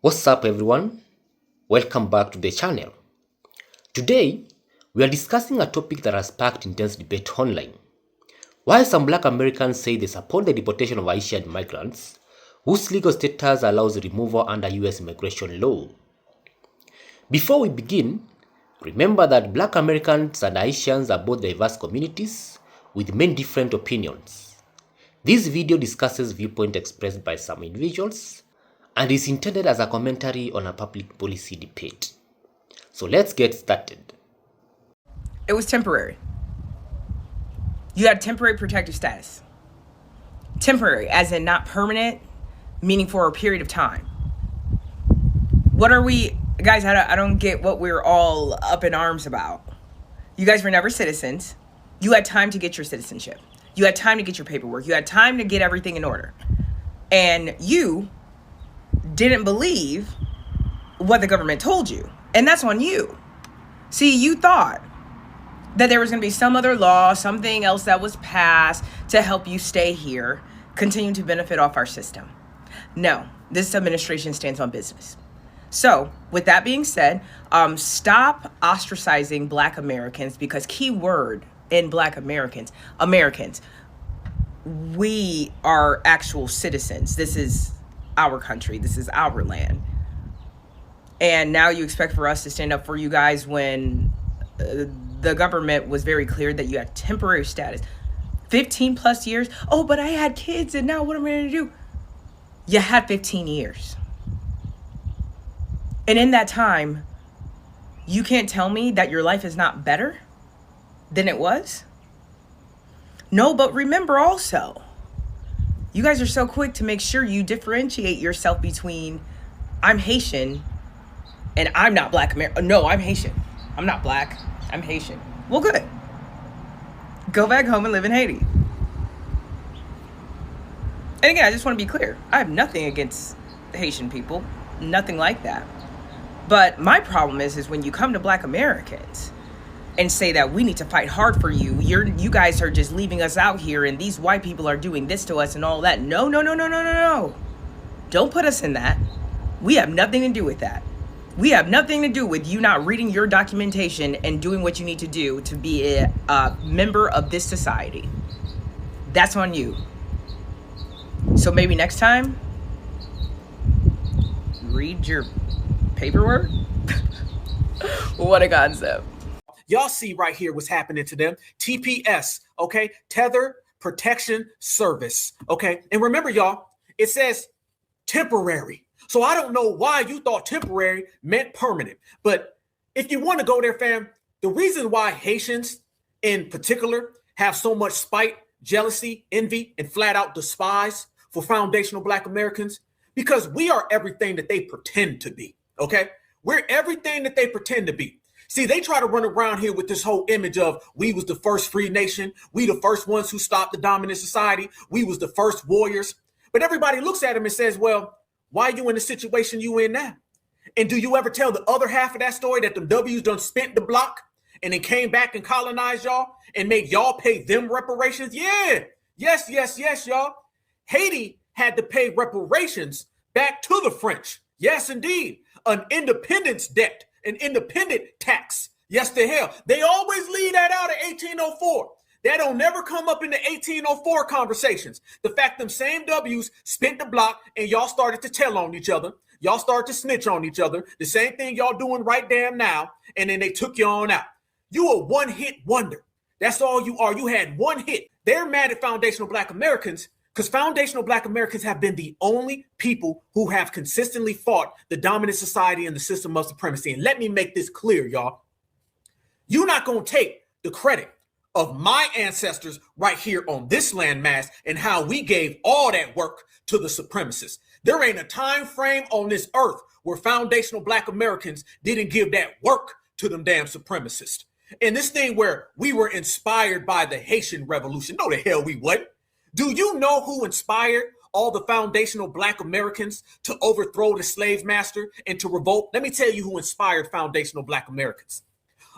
What's up, everyone? Welcome back to the channel. Today, we are discussing a topic that has sparked intense debate online. Why some Black Americans say they support the deportation of Haitian migrants, whose legal status allows removal under US immigration law. Before we begin, remember that Black Americans and Haitians are both diverse communities with many different opinions. This video discusses viewpoints expressed by some individuals and is intended as a commentary on a public policy debate. So let's get started. It was temporary. You had temporary protective status. Temporary, as in not permanent, meaning for a period of time. What are we, guys, I don't get what we're all up in arms about. You guys were never citizens. You had time to get your citizenship. You had time to get your paperwork. You had time to get everything in order. And you didn't believe what the government told you. And that's on you. See, you thought that there was going to be some other law, something else that was passed to help you stay here, continue to benefit off our system. No, this administration stands on business. So with that being said, stop ostracizing Black Americans, because key word in Black Americans, we are actual citizens. This is our country. This is our land. And now you expect for us to stand up for you guys when the government was very clear that you had temporary status. 15 plus years. Oh, but I had kids and now what am I going to do? You had 15 years. And in that time, you can't tell me that your life is not better than it was? No, but remember also, you guys are so quick to make sure you differentiate yourself between I'm Haitian and I'm not Black American. No, I'm Haitian. I'm not Black. I'm Haitian. Well, good. Go back home and live in Haiti. And again, I just want to be clear. I have nothing against Haitian people. Nothing like that. But my problem is when you come to Black Americans and say that we need to fight hard for you. You guys are just leaving us out here and these white people are doing this to us and all that. No. Don't put us in that. We have nothing to do with that. We have nothing to do with you not reading your documentation and doing what you need to do to be a member of this society. That's on you. So maybe next time, read your paperwork. What a concept. Y'all see right here what's happening to them. TPS, okay? Tether Protection Service, okay? And remember, y'all, it says temporary. So I don't know why you thought temporary meant permanent. But if you want to go there, fam, the reason why Haitians in particular have so much spite, jealousy, envy, and flat out despise for foundational Black Americans, because we are everything that they pretend to be, okay? We're everything that they pretend to be. See, they try to run around here with this whole image of we was the first free nation. We the first ones who stopped the dominant society. We was the first warriors. But everybody looks at them and says, well, why are you in the situation you in now? And do you ever tell the other half of that story that the W's done spent the block and then came back and colonized y'all and made y'all pay them reparations? Yeah. Yes, y'all. Haiti had to pay reparations back to the French. Yes, indeed. An independence debt. An independent tax. Yes, the hell. They always leave that out of 1804. That don't never come up in the 1804 conversations. The fact them same W's spent the block and y'all started to tell on each other. Y'all started to snitch on each other. The same thing y'all doing right damn now. And then they took you on out. You a one-hit wonder. That's all you are. You had one hit. They're mad at foundational Black Americans because foundational Black Americans have been the only people who have consistently fought the dominant society and the system of supremacy. And let me make this clear, y'all. You're not going to take the credit of my ancestors right here on this landmass and how we gave all that work to the supremacists. There ain't a time frame on this earth where foundational Black Americans didn't give that work to them damn supremacists. And this thing where we were inspired by the Haitian Revolution. No, the hell we wasn't. Do you know who inspired all the foundational Black Americans to overthrow the slave master and to revolt? Let me tell you who inspired foundational Black Americans.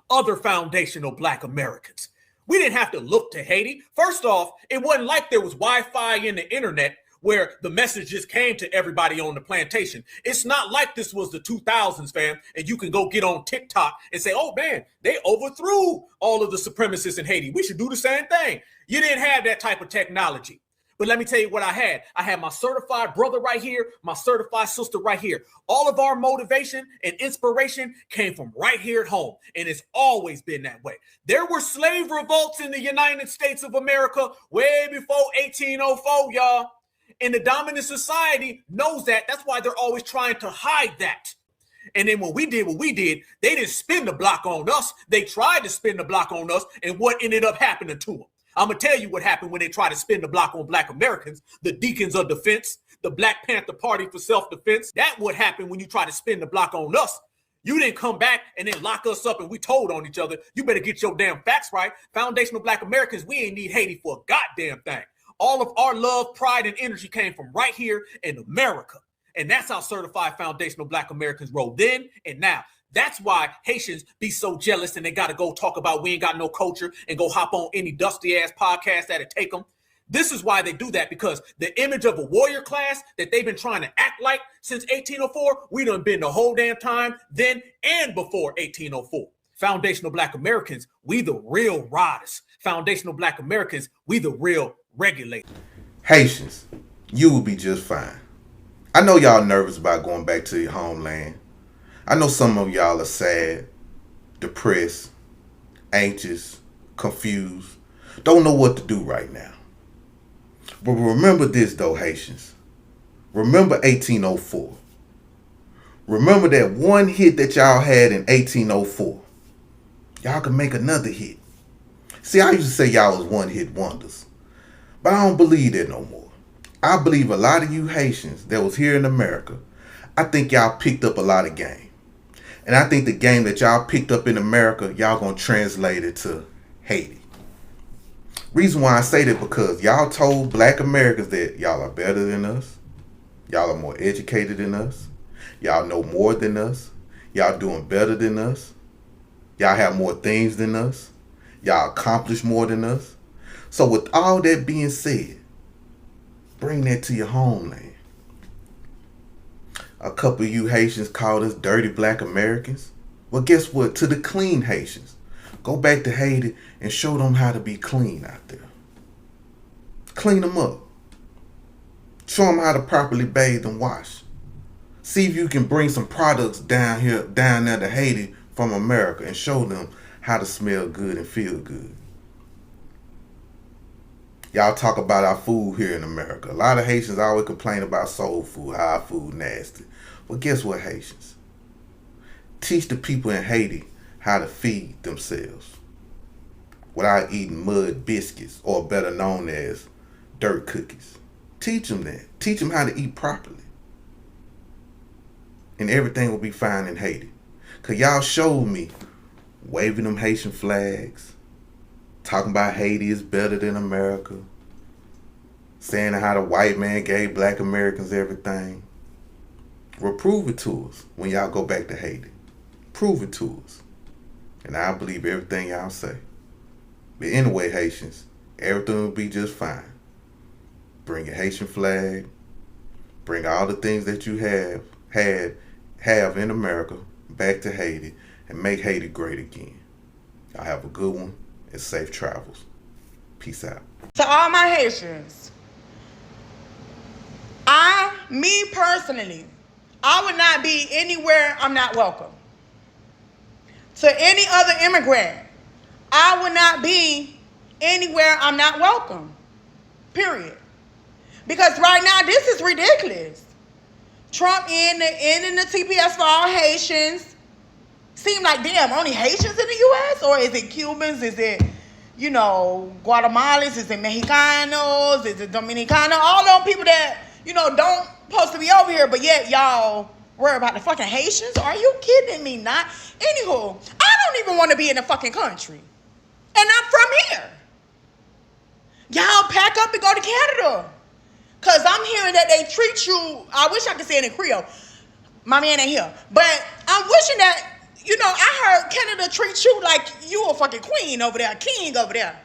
Other foundational Black Americans. We didn't have to look to Haiti. First off, it wasn't like there was Wi-Fi in the internet where the message just came to everybody on the plantation. It's not like this was the 2000s, fam, and you can go get on TikTok and say, oh man, they overthrew all of the supremacists in Haiti. We should do the same thing. You didn't have that type of technology. But let me tell you what I had. I had my certified brother right here, my certified sister right here. All of our motivation and inspiration came from right here at home, and it's always been that way. There were slave revolts in the United States of America way before 1804, y'all. And the dominant society knows that. That's why they're always trying to hide that. And then when we did what we did, they didn't spin the block on us. They tried to spin the block on us, and what ended up happening to them? I'm going to tell you what happened when they tried to spin the block on Black Americans, the Deacons of Defense, the Black Panther Party for Self-Defense. That would happen when you try to spin the block on us. You didn't come back and then lock us up and we told on each other. You better get your damn facts right. Foundational Black Americans, we ain't need Haiti for a goddamn thing. All of our love, pride, and energy came from right here in America. And that's how certified foundational Black Americans roll then and now. That's why Haitians be so jealous and they got to go talk about we ain't got no culture and go hop on any dusty ass podcast that'll take them. This is why they do that, because the image of a warrior class that they've been trying to act like since 1804, we done been the whole damn time then and before 1804. Foundational Black Americans, we the real riders. Foundational Black Americans, we the real regulators. Haitians, you will be just fine. I know y'all nervous about going back to your homeland. I know some of y'all are sad, depressed, anxious, confused, don't know what to do right now. But remember this though, Haitians. Remember 1804. Remember that one hit that y'all had in 1804. Y'all can make another hit. See, I used to say y'all was one hit wonders, but I don't believe that no more. I believe a lot of you Haitians that was here in America, I think y'all picked up a lot of game. And I think the game that y'all picked up in America, y'all gonna translate it to Haiti. Reason why I say that, because y'all told Black Americans that y'all are better than us. Y'all are more educated than us. Y'all know more than us. Y'all doing better than us. Y'all have more things than us. Y'all accomplish more than us. So with all that being said, bring that to your homeland. A couple of you Haitians called us dirty Black Americans. Well, guess what? To the clean Haitians, go back to Haiti and show them how to be clean out there. Clean them up. Show them how to properly bathe and wash. See if you can bring some products down there to Haiti from America and show them how to smell good and feel good. Y'all talk about our food here in America. A lot of Haitians always complain about soul food, how our food nasty. Well, guess what, Haitians? Teach the people in Haiti how to feed themselves without eating mud biscuits, or better known as dirt cookies. Teach them that. Teach them how to eat properly. And everything will be fine in Haiti. Because y'all showed me waving them Haitian flags, talking about Haiti is better than America, saying how the white man gave Black Americans everything. Well, prove it to us when y'all go back to Haiti. Prove it to us. And I'll believe everything y'all say. But anyway, Haitians, everything will be just fine. Bring your Haitian flag. Bring all the things that you have in America back to Haiti and make Haiti great again. Y'all have a good one and safe travels. Peace out. To all my Haitians, me personally, I would not be anywhere I'm not welcome. To any other immigrant, I would not be anywhere I'm not welcome. Period. Because right now, this is ridiculous. Trump ending the TPS for all Haitians. Seem like, damn, only Haitians in the U.S.? Or is it Cubans? Is it, Guatemalans? Is it Mexicanos? Is it Dominicano? All those people that, don't supposed to be over here, but yet y'all worry about the fucking Haitians? Are you kidding me? Not. Anywho, I don't even want to be in the fucking country. And I'm from here. Y'all pack up and go to Canada. Because I'm hearing that they treat you, I wish I could say it in Creole. My man ain't here. But I'm wishing that, I heard Canada treat you like you a fucking queen over there, king over there.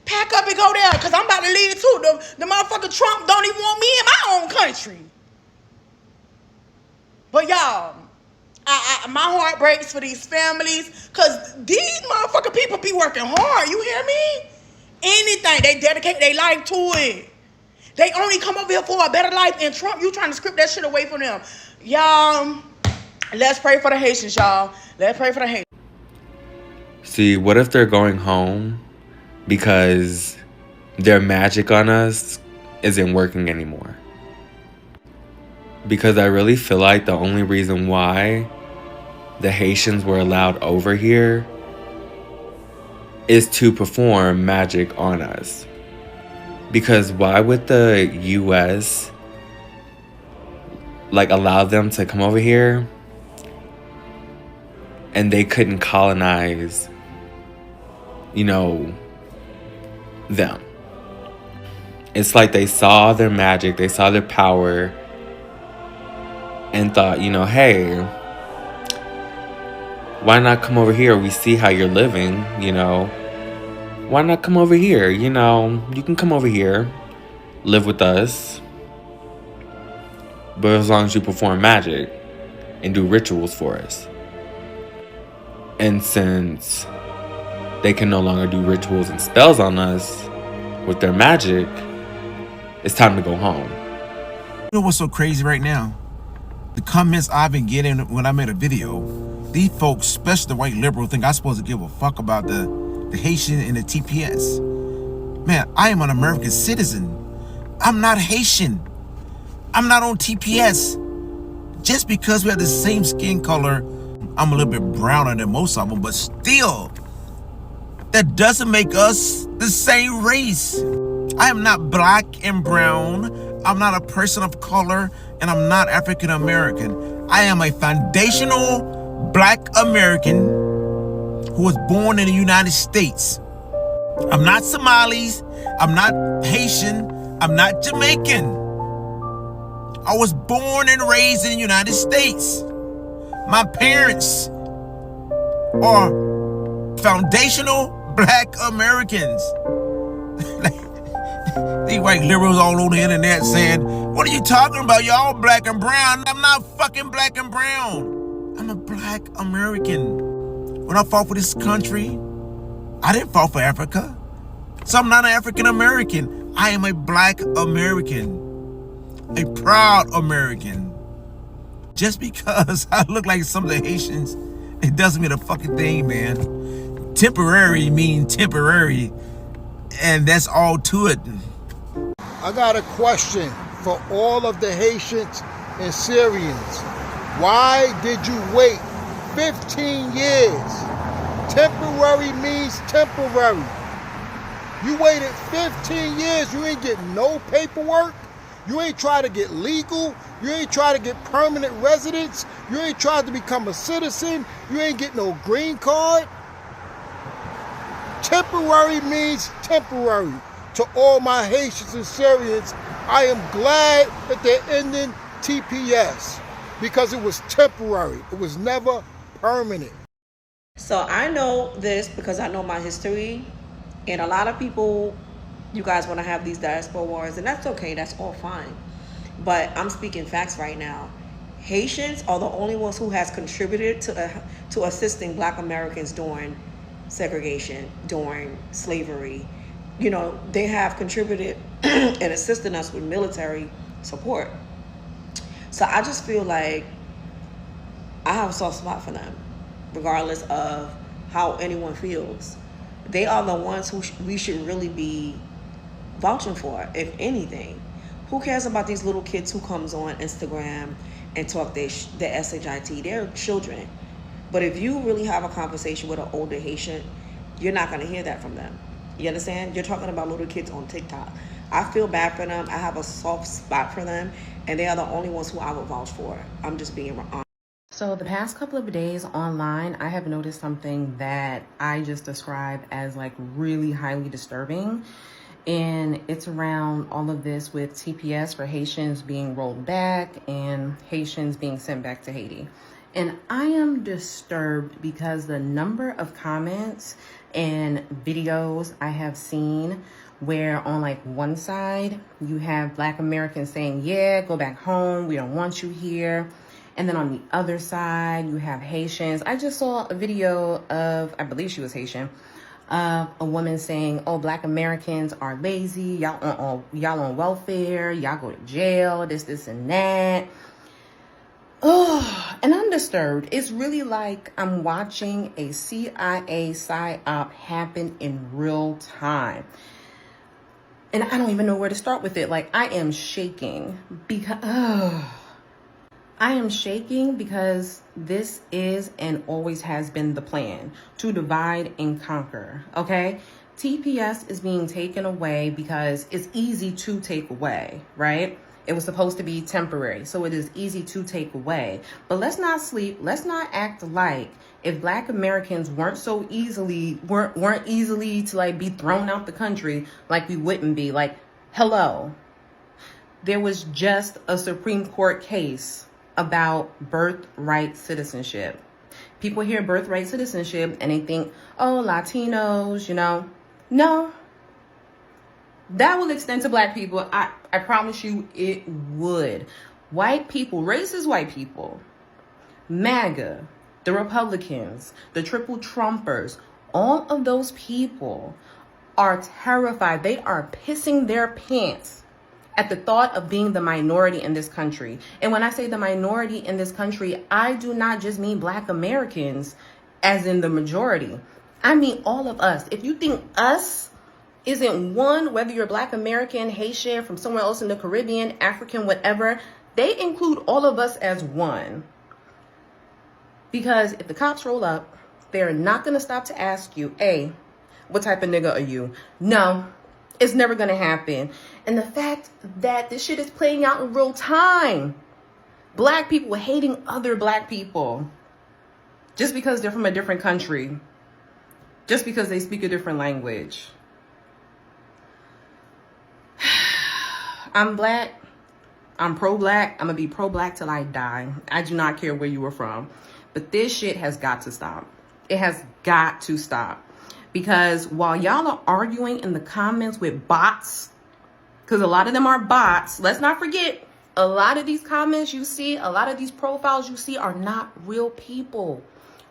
Pack up and go there, because I'm about to leave too. The motherfucker Trump don't even want me in my own country. But y'all, my heart breaks for these families, because these motherfucking people be working hard. You hear me? Anything. They dedicate their life to it. They only come over here for a better life. And Trump, you trying to script that shit away from them. Y'all, let's pray for the Haitians, y'all. Let's pray for the Haitians. See, what if they're going home because their magic on us isn't working anymore? Because I really feel like the only reason why the Haitians were allowed over here is to perform magic on us. Because why would the US allow them to come over here and they couldn't colonize, them? It's like they saw their magic, they saw their power, and thought, hey, why not come over here? We see how you're living, Why not come over here? You can come over here, live with us, but as long as you perform magic and do rituals for us. And since they can no longer do rituals and spells on us with their magic, it's time to go home. You know what's so crazy right now? The comments I've been getting when I made a video, these folks, especially the white liberal, think I'm supposed to give a fuck about the Haitian and the TPS. Man, I am an American citizen. I'm not Haitian. I'm not on TPS. Just because we have the same skin color, I'm a little bit browner than most of them, but still, that doesn't make us the same race. I am not black and brown. I'm not a person of color, and I'm not African American. I am a foundational Black American who was born in the United States. I'm not Somalis. I'm not Haitian. I'm not Jamaican. I was born and raised in the United States. My parents are foundational Black Americans. These white liberals all over the internet saying, what are you talking about? Y'all black and brown. I'm not fucking black and brown. I'm a Black American. When I fought for this country, I didn't fight for Africa. So I'm not an African American. I am a Black American. A proud American. Just because I look like some of the Haitians, it doesn't mean a fucking thing, man. Temporary means temporary, and that's all to it. I got a question for all of the Haitians and Syrians. Why did you wait 15 years? Temporary means temporary. You waited 15 years, you ain't get no paperwork. You ain't try to get legal. You ain't try to get permanent residence. You ain't tried to become a citizen. You ain't get no green card. Temporary means temporary. To all my Haitians and Syrians, I am glad that they're ending TPS because it was temporary. It was never permanent. So I know this because I know my history, and a lot of people, you guys want to have these diaspora wars, and that's okay, that's all fine. But I'm speaking facts right now. Haitians are the only ones who has contributed to assisting Black Americans during segregation, during slavery. They have contributed and assisted us with military support. So I just feel like I have a soft spot for them, regardless of how anyone feels. They are the ones who we should really be vouching for, if anything. Who cares about these little kids who comes on Instagram and talk their SHIT? They're children. But if you really have a conversation with an older Haitian, you're not going to hear that from them. You understand? You're talking about little kids on TikTok. I feel bad for them. I have a soft spot for them, and they are the only ones who I would vouch for. I'm just being honest. So the past couple of days online, I have noticed something that I just described as really highly disturbing. And it's around all of this with TPS for Haitians being rolled back and Haitians being sent back to Haiti. And I am disturbed because the number of comments and videos I have seen where on like one side you have Black Americans saying, yeah, go back home, we don't want you here. And then on the other side, you have Haitians. I just saw a video of, I believe she was Haitian, a woman saying, oh, Black Americans are lazy, y'all on welfare, y'all go to jail, this and that. Oh, and I'm disturbed. It's really like I'm watching a CIA psyop happen in real time. And I don't even know where to start with it. Like, I am shaking because this is and always has been the plan, to divide and conquer, okay? TPS is being taken away because it's easy to take away, right? It was supposed to be temporary, so it is easy to take away. But let's not sleep. Let's not act like if Black Americans weren't easily to like be thrown out the country, like we wouldn't be. Like, hello, there was just a Supreme Court case about birthright citizenship. People hear birthright citizenship and they think, oh, Latinos, you know. No. That will extend to Black people. I promise you it would. White people, racist white people, MAGA, the Republicans, the triple Trumpers, all of those people are terrified. They are pissing their pants at the thought of being the minority in this country. And when I say the minority in this country, I do not just mean Black Americans as in the majority. I mean all of us. If you think us isn't one, whether you're Black American, Haitian, from somewhere else in the Caribbean, African, whatever, they include all of us as one. Because if the cops roll up, they're not going to stop to ask you, hey, what type of nigga are you? No, it's never going to happen. And the fact that this shit is playing out in real time. Black people hating other Black people just because they're from a different country, just because they speak a different language. I'm Black. I'm pro-Black. I'm going to be pro-Black till I die. I do not care where you are from. But this shit has got to stop. It has got to stop. Because while y'all are arguing in the comments with bots, because a lot of them are bots, let's not forget, a lot of these comments you see, a lot of these profiles you see are not real people.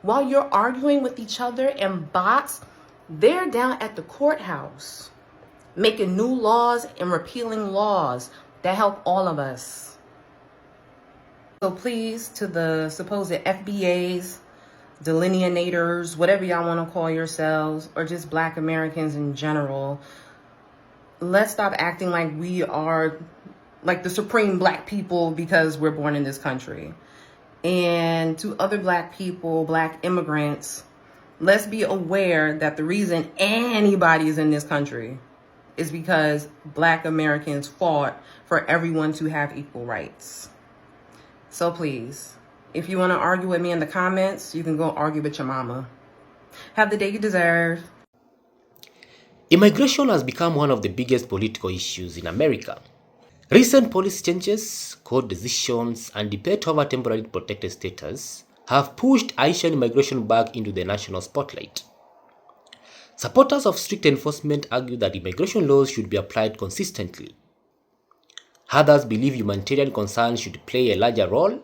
While you're arguing with each other and bots, they're down at the courthouse making new laws and repealing laws that help all of us. So please, to the supposed FBAs, delineators, whatever y'all want to call yourselves, or just Black Americans in general, let's stop acting like we are like the supreme Black people because we're born in this country. And to other Black people, Black immigrants, let's be aware that the reason anybody is in this country is because Black Americans fought for everyone to have equal rights. So please, if you want to argue with me in the comments, you can go argue with your mama. Have the day you deserve. Immigration has become one of the biggest political issues in America. Recent policy changes, court decisions, and debate over temporary protected status have pushed Haitian immigration back into the national spotlight. Supporters of strict enforcement argue that immigration laws should be applied consistently. Others believe humanitarian concerns should play a larger role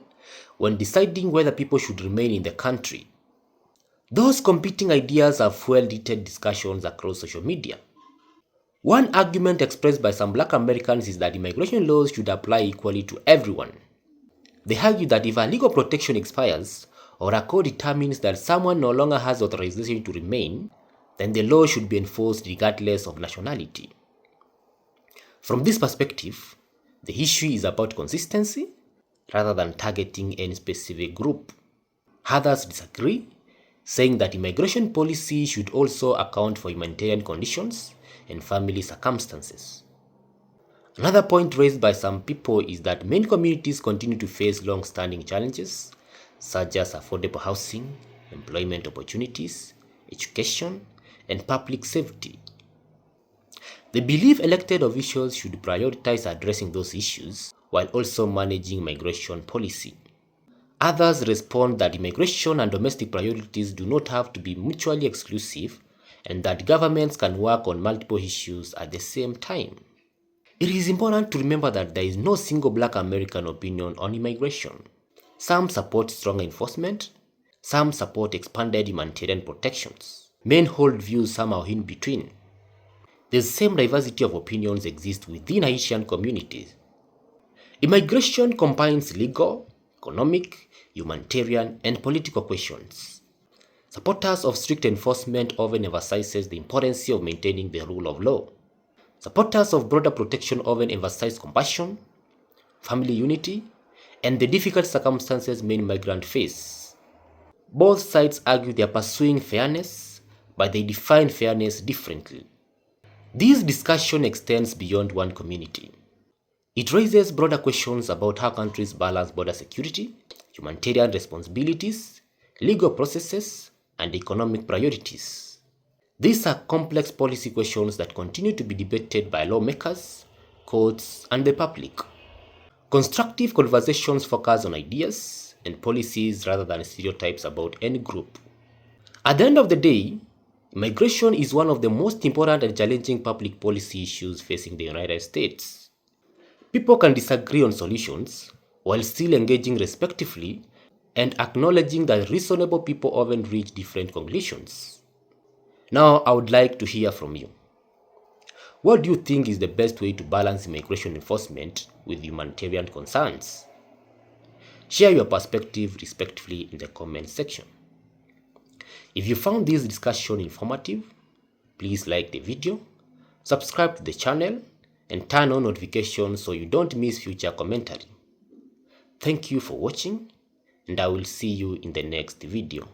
when deciding whether people should remain in the country. Those competing ideas have fueled heated discussions across social media. One argument expressed by some Black Americans is that immigration laws should apply equally to everyone. They argue that if a legal protection expires or a court determines that someone no longer has authorization to remain, then the law should be enforced regardless of nationality. From this perspective, the issue is about consistency rather than targeting any specific group. Others disagree, saying that immigration policy should also account for humanitarian conditions and family circumstances. Another point raised by some people is that many communities continue to face long-standing challenges such as affordable housing, employment opportunities, education, and public safety. They believe elected officials should prioritize addressing those issues while also managing migration policy. Others respond that immigration and domestic priorities do not have to be mutually exclusive and that governments can work on multiple issues at the same time. It is important to remember that there is no single Black American opinion on immigration. Some support strong enforcement, some support expanded humanitarian protections. Many hold views somehow in between. The same diversity of opinions exists within Haitian communities. Immigration combines legal, economic, humanitarian, and political questions. Supporters of strict enforcement often emphasize the importance of maintaining the rule of law. Supporters of broader protection often emphasize compassion, family unity, and the difficult circumstances many migrants face. Both sides argue they are pursuing fairness, but they define fairness differently. This discussion extends beyond one community. It raises broader questions about how countries balance border security, humanitarian responsibilities, legal processes, and economic priorities. These are complex policy questions that continue to be debated by lawmakers, courts, and the public. Constructive conversations focus on ideas and policies rather than stereotypes about any group. At the end of the day, immigration is one of the most important and challenging public policy issues facing the United States. People can disagree on solutions while still engaging respectively and acknowledging that reasonable people often reach different conclusions. Now, I would like to hear from you. What do you think is the best way to balance immigration enforcement with humanitarian concerns? Share your perspective respectively in the comment section. If you found this discussion informative, please like the video, subscribe to the channel, and turn on notifications so you don't miss future commentary. Thank you for watching, and I will see you in the next video.